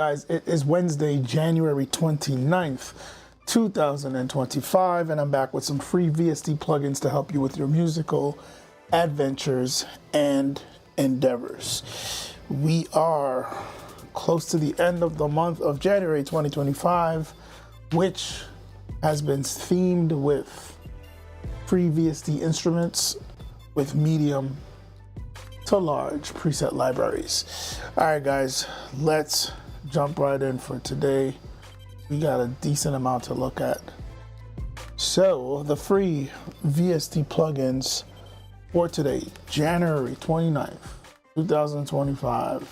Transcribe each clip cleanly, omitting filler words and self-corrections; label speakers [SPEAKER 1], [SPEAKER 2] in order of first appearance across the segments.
[SPEAKER 1] guys, it is Wednesday, January 29th, 2025, and I'm back with some free VST plugins to help you with your musical adventures and endeavors. We are close to the end of the month of January 2025, which has been themed with free VST instruments with medium to large preset libraries. All right, guys, let's jump right in for today. We got a decent amount to look at. So the free VST plugins for today, January 29th, 2025,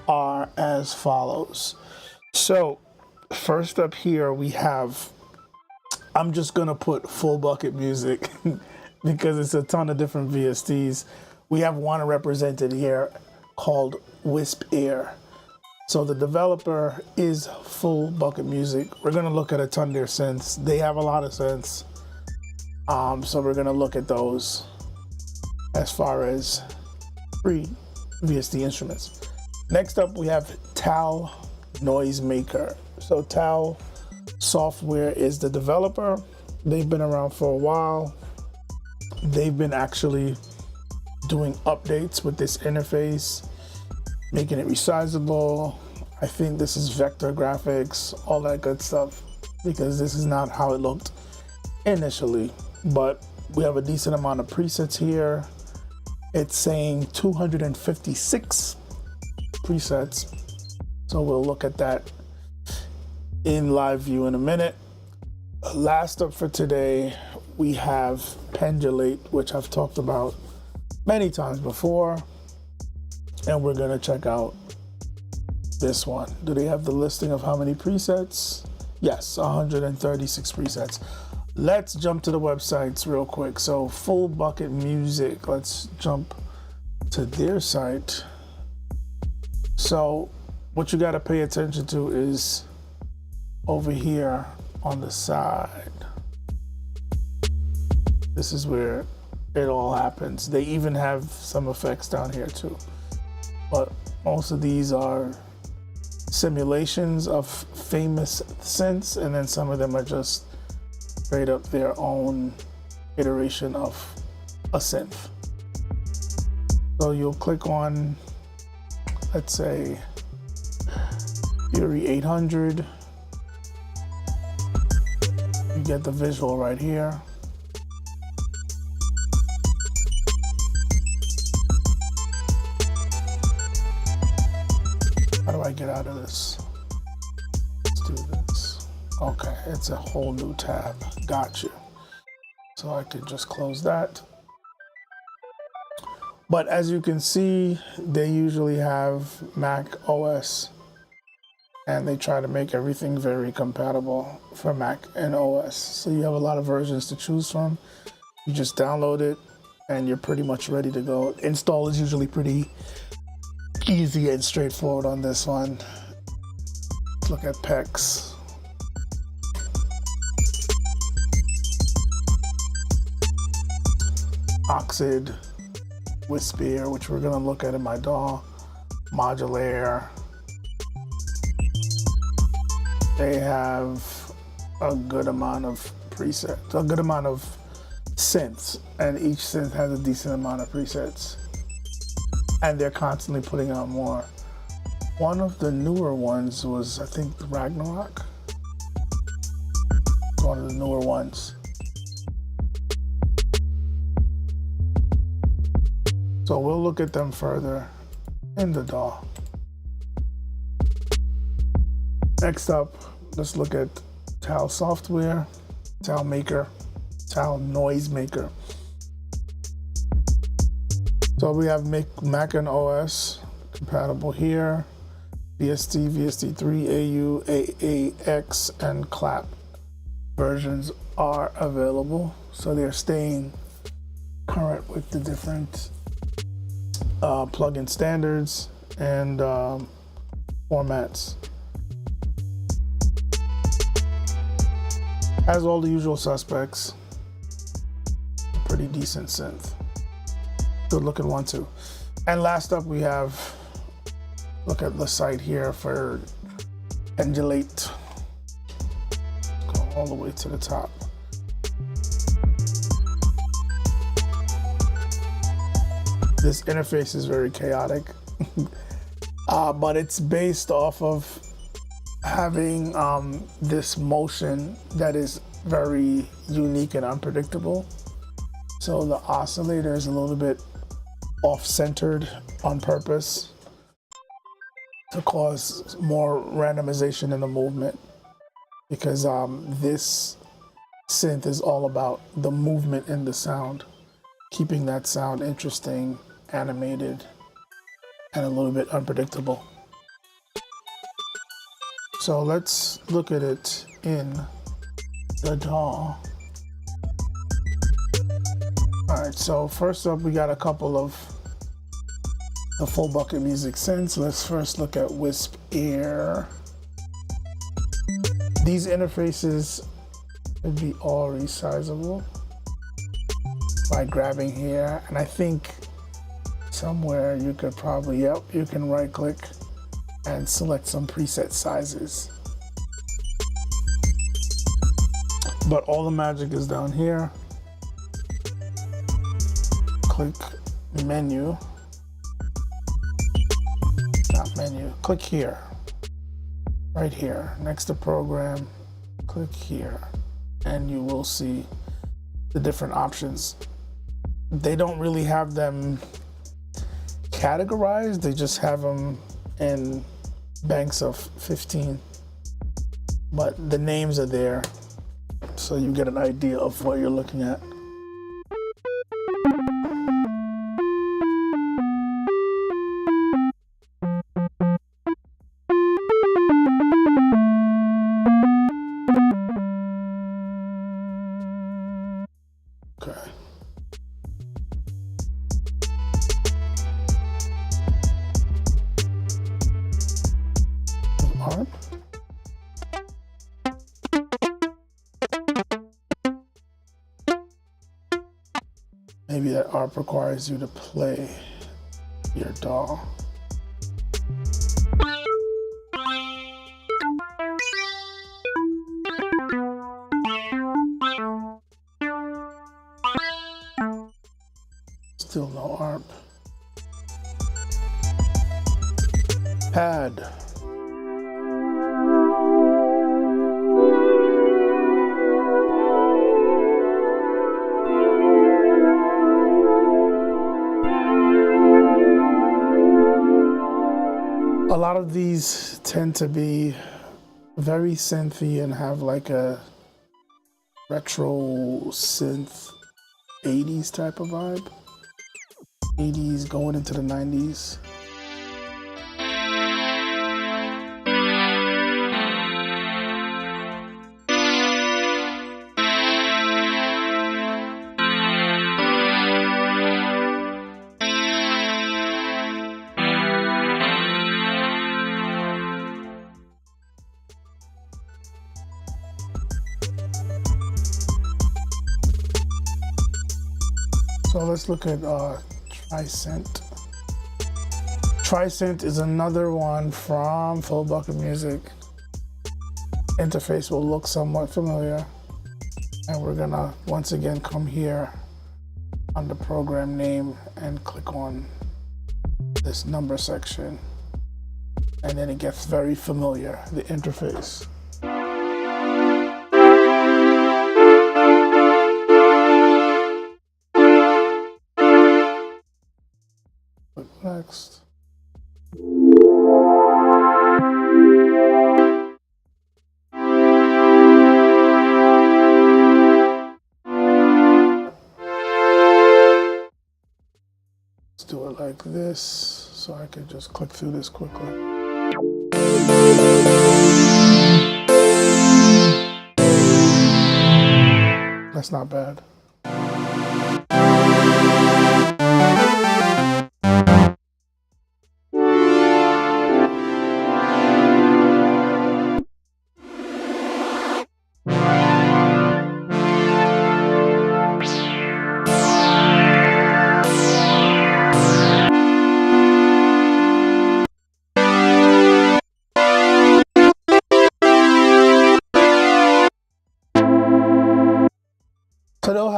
[SPEAKER 1] are as follows. So first up here, we have, I'm just gonna put full bucket music because it's a ton of different VSTs. We have one represented here called Wisp Air. So the developer is Full Bucket Music. We're gonna look at a ton of their synths. They have a lot of synths. So we're gonna look at those as far as free VST instruments. Next up, we have Tal Noisemaker. So Tal Software is the developer. They've been around for a while. They've been actually doing updates with this interface, making it resizable. I think this is vector graphics, all that good stuff, because this is not how it looked initially. But we have a decent amount of presets here. It's saying 256 presets. So we'll look at that in live view in a minute. Last up for today, we have Pendulate, which I've talked about many times before, and we're gonna check out this one. Do they have the listing of how many presets? Yes, 136 presets. Let's jump to the websites real quick. So Full Bucket Music, let's jump to their site. So what you gotta pay attention to is over here on the side. This is where it all happens. They even have some effects down here too. But most of these are simulations of famous synths, and then some of them are just straight up their own iteration of a synth. So you'll click on, let's say, Fury 800. You get the visual right here. How do I get out of this? Let's do this. Okay, it's a whole new tab. Got you. So I could just close that. But as you can see, they usually have Mac OS, and they try to make everything very compatible for Mac and OS. So you have a lot of versions to choose from. You just download it and you're pretty much ready to go. Install is usually pretty easy and straightforward on this one. Let's look at PEX. Oxid, Wisp Air, which we're gonna look at in my DAW, Modulaire. They have a good amount of presets, a good amount of synths, and each synth has a decent amount of presets. And they're constantly putting out more. One of the newer ones was, I think, Ragnarok. One of the newer ones. So we'll look at them further in the DAW. Next up, let's look at Tal Software, Tal Noisemaker. So we have Mac and OS compatible here. VST, VST3, AU, AAX, and CLAP versions are available. So they're staying current with the different plugin standards and formats. Has all the usual suspects. Pretty decent synth. Good looking one too. And last up we have, look at the site here for Pendulate. Go all the way to the top. This interface is very chaotic, but it's based off of having this motion that is very unique and unpredictable. So the oscillator is a little bit off-centered on purpose to cause more randomization in the movement, because this synth is all about the movement in the sound, keeping that sound interesting, animated, and a little bit unpredictable. So let's look at it in the DAW. All right, so first up, we got a couple of the full bucket music synths. Let's first look at Wisp Air. These interfaces would be all resizable by grabbing here, and I think somewhere you could probably, yep, you can right click and select some preset sizes. But all the magic is down here. Click menu, not menu, click here, right here, next to program, click here, and you will see the different options. They don't really have them categorized, they just have them in banks of 15, but the names are there so you get an idea of what you're looking at. Okay. Arm. Maybe that ARP requires you to play your DAW. Still no ARP. Pad. A lot of these tend to be very synthy and have like a retro synth 80s type of vibe. 80s going into the 90s. So let's look at Tricent. Tricent is another one from Full Bucket Music. Interface will look somewhat familiar. And we're gonna once again come here on the program name and click on this number section. And then it gets very familiar, the interface. Next. Let's do it like this so I can just click through this quickly. That's not bad.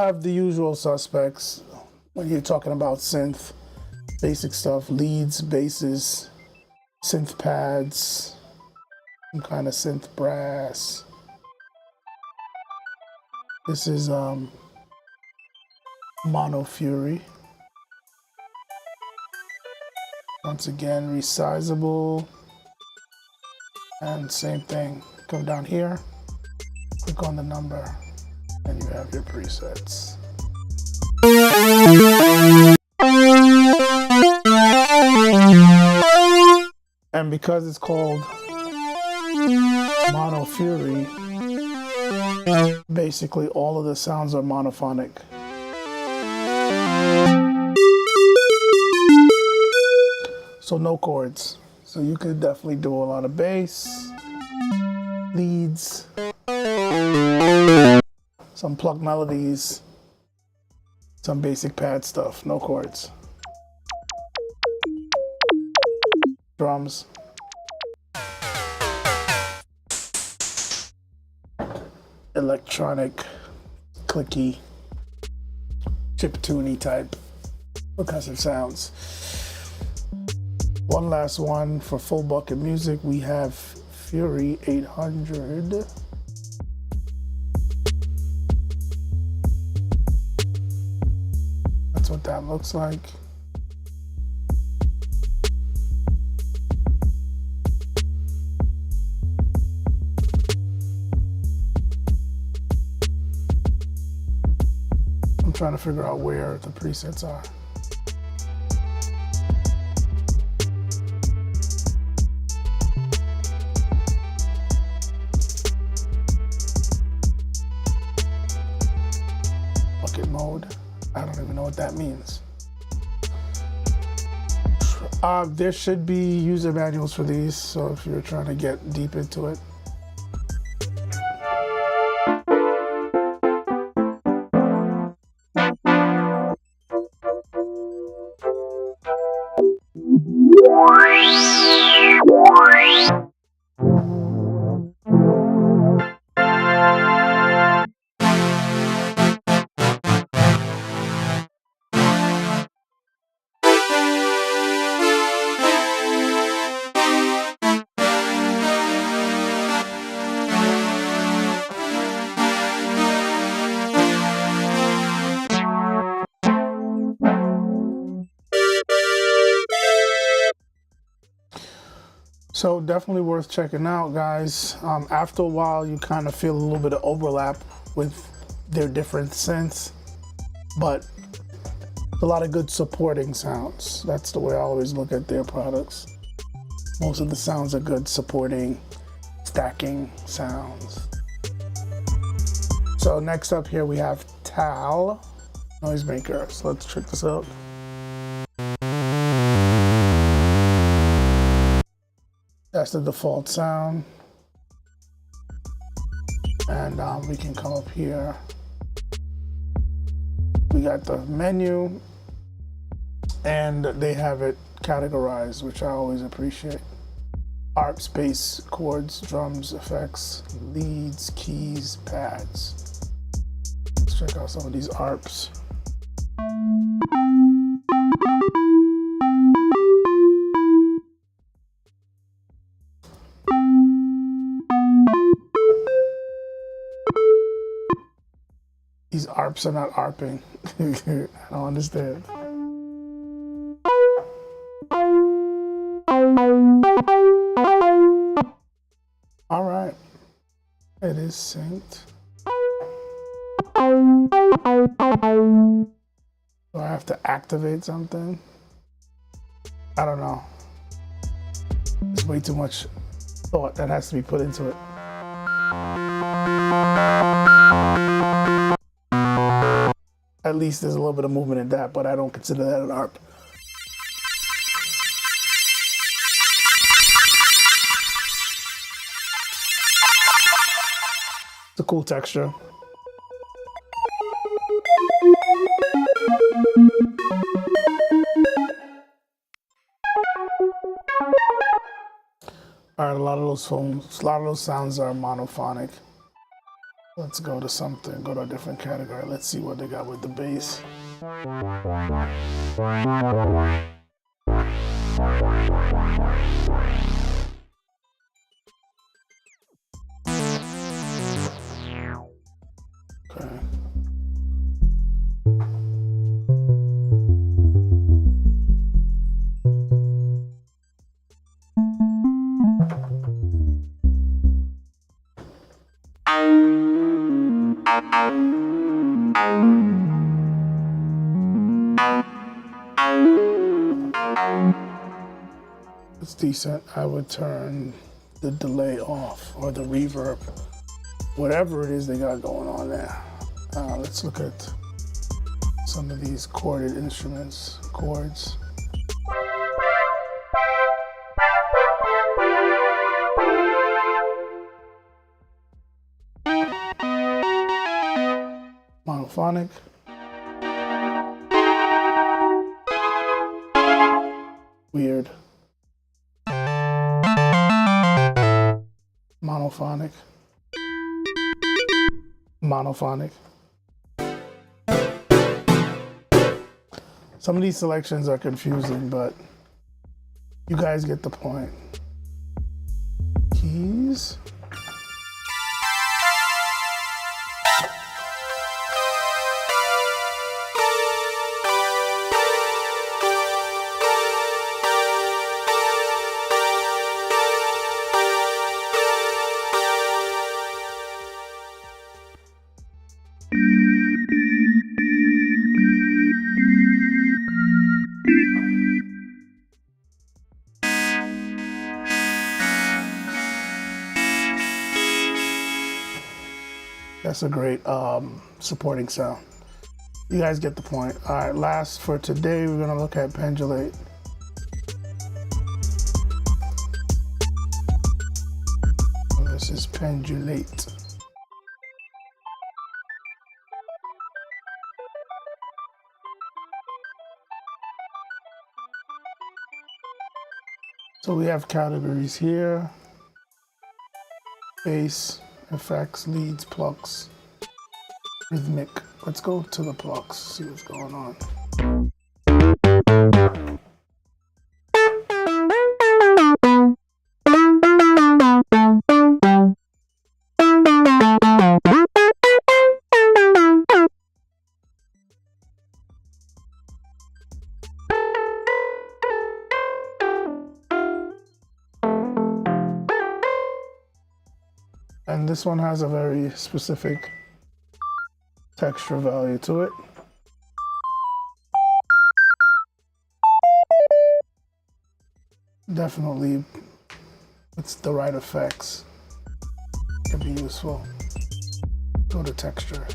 [SPEAKER 1] have the usual suspects when you're talking about synth, basic stuff, leads, basses, synth pads, some kind of synth brass. This is Mono Fury. Once again, resizable. And same thing, come down here, click on the number, and you have your presets. And because it's called Mono Fury, basically all of the sounds are monophonic. So no chords. So you could definitely do a lot of bass, leads, some plucked melodies, some basic pad stuff, no chords. Drums. Electronic, clicky, chiptune-y type percussive sounds. One last one for full bucket music, we have Fury 800. That's what that looks like. I'm trying to figure out where the presets are. Bucket mode. I don't even know what that means. There should be user manuals for these, so if you're trying to get deep into it. So definitely worth checking out, guys. After a while, you kind of feel a little bit of overlap with their different synths, but a lot of good supporting sounds. That's the way I always look at their products. Most of the sounds are good supporting, stacking sounds. So next up here we have Tal Noisemaker. So let's check this out. That's the default sound. And we can come up here. We got the menu and they have it categorized, which I always appreciate. ARPs, bass, chords, drums, effects, leads, keys, pads. Let's check out some of these ARPs. These ARPs are not ARPing. I don't understand. All right, it is synced. Do I have to activate something? I don't know. There's way too much thought that has to be put into it. At least there's a little bit of movement in that, but I don't consider that an ARP. It's a cool texture. All right, a lot of those sounds are monophonic. Let's go to something, go to a different category. Let's see what they got with the bass. Okay. It's decent. I would turn the delay off or the reverb, whatever it is they got going on there. Let's look at some of these chorded instruments, chords. Monophonic. Weird. Monophonic. Monophonic. Some of these selections are confusing, but you guys get the point. Keys. That's a great supporting sound. You guys get the point. All right, last for today, we're gonna look at pendulate. This is pendulate. So we have categories here: bass, effects, leads, plucks, rhythmic. Let's go to the plucks, see what's going on. And this one has a very specific texture value to it. Definitely, it's the right effects. Can be useful. Go to texture.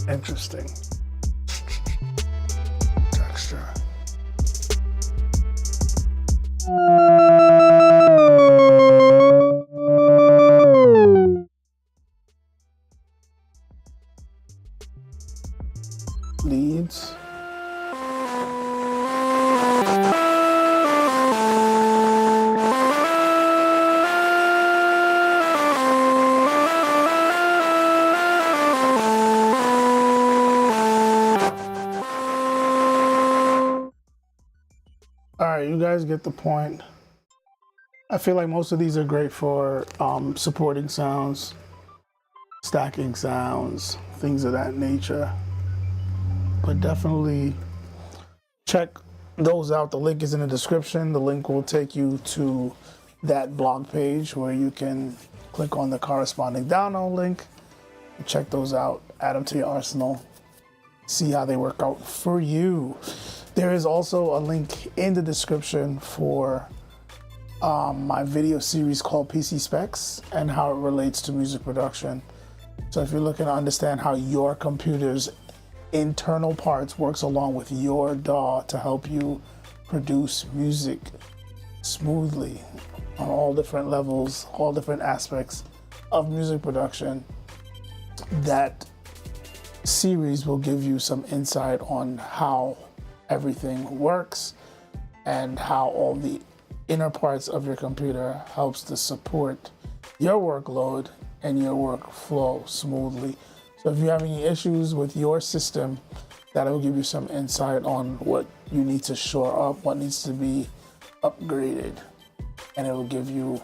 [SPEAKER 1] Interesting. Texture. Leads. All right, you guys get the point. I feel like most of these are great for supporting sounds, stacking sounds, things of that nature. But definitely check those out. The link is in the description. The link will take you to that blog page where you can click on the corresponding download link, check those out, add them to your arsenal, see how they work out for you. There is also a link in the description for my video series called PC Specs and how it relates to music production. So if you're looking to understand how your computer's internal parts works along with your DAW to help you produce music smoothly on all different levels, all different aspects of music production, that series will give you some insight on how everything works and how all the inner parts of your computer helps to support your workload and your workflow smoothly. So if you have any issues with your system, that will give you some insight on what you need to shore up, what needs to be upgraded, and it will give you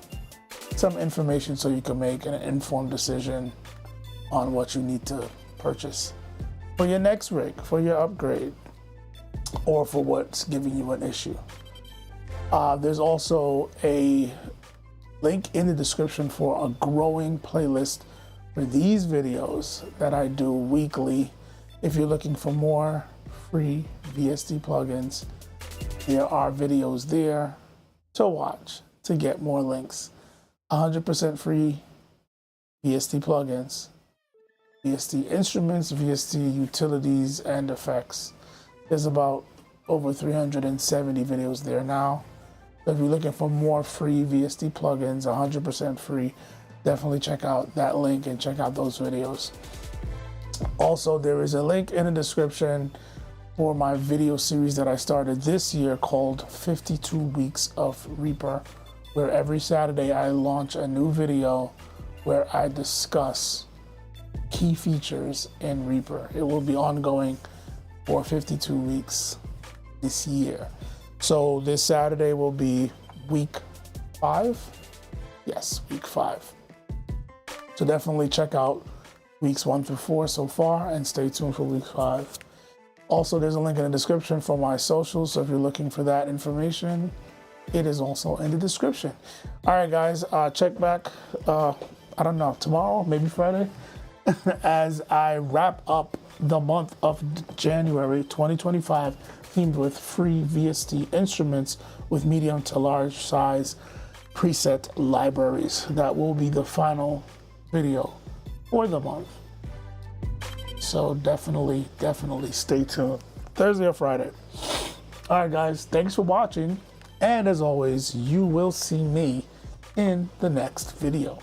[SPEAKER 1] some information so you can make an informed decision on what you need to purchase for your next rig, for your upgrade, or for what's giving you an issue. There's also a link in the description for a growing playlist for these videos that I do weekly. If you're looking for more free VST plugins, there are videos there to watch to get more links. 100% free VST plugins, VST instruments, VST utilities, and effects. There's about over 370 videos there now. So if you're looking for more free VST plugins, 100% free, definitely check out that link and check out those videos. Also, there is a link in the description for my video series that I started this year called 52 Weeks of Reaper, where every Saturday I launch a new video where I discuss key features in Reaper. It will be ongoing for 52 weeks this year. So this Saturday will be week 5. Yes, week 5. So definitely check out weeks 1 through 4 so far and stay tuned for week 5. Also, there's a link in the description for my socials. So if you're looking for that information, it is also in the description. All right, guys, check back, I don't know, tomorrow, maybe Friday, as I wrap up the month of January 2025, themed with free VST instruments with medium to large size preset libraries. That will be the final video for the month. So definitely stay tuned. Thursday or Friday. All right, guys, thanks for watching. And as always, you will see me in the next video.